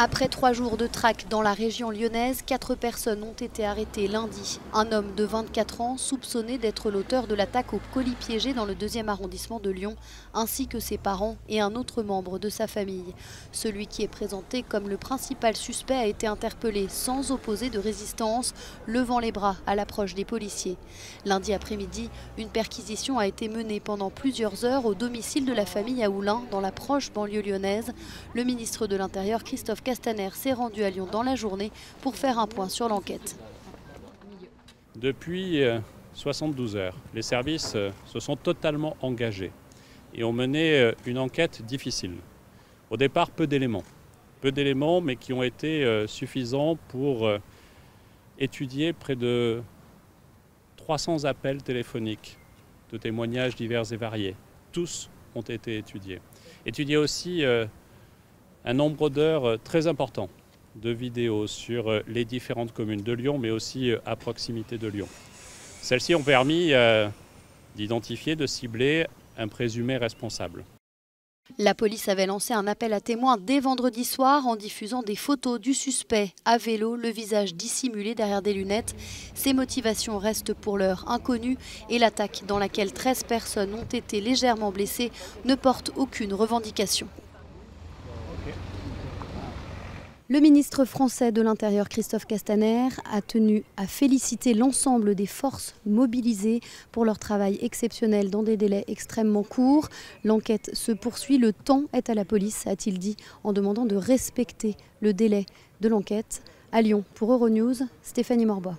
Après 3 jours de traque dans la région lyonnaise, 4 personnes ont été arrêtées lundi. Un homme de 24 ans soupçonné d'être l'auteur de l'attaque au colis piégé dans le 2e arrondissement de Lyon, ainsi que ses parents et un autre membre de sa famille. Celui qui est présenté comme le principal suspect a été interpellé sans opposer de résistance, levant les bras à l'approche des policiers. Lundi après-midi, une perquisition a été menée pendant plusieurs heures au domicile de la famille à Oullins, dans la proche banlieue lyonnaise. Le ministre de l'Intérieur, Christophe Castaner, s'est rendu à Lyon dans la journée pour faire un point sur l'enquête. Depuis 72 heures, les services se sont totalement engagés et ont mené une enquête difficile. Au départ, peu d'éléments, mais qui ont été suffisants pour étudier près de 300 appels téléphoniques de témoignages divers et variés. Tous ont été étudiés. Étudier aussi un nombre d'heures très important de vidéos sur les différentes communes de Lyon, mais aussi à proximité de Lyon. Celles-ci ont permis d'identifier, de cibler un présumé responsable. La police avait lancé un appel à témoins dès vendredi soir en diffusant des photos du suspect à vélo, le visage dissimulé derrière des lunettes. Ses motivations restent pour l'heure inconnues et l'attaque dans laquelle 13 personnes ont été légèrement blessées ne porte aucune revendication. Le ministre français de l'Intérieur, Christophe Castaner, a tenu à féliciter l'ensemble des forces mobilisées pour leur travail exceptionnel dans des délais extrêmement courts. L'enquête se poursuit, le temps est à la police, a-t-il dit, en demandant de respecter le délai de l'enquête. À Lyon, pour Euronews, Stéphanie Morbois.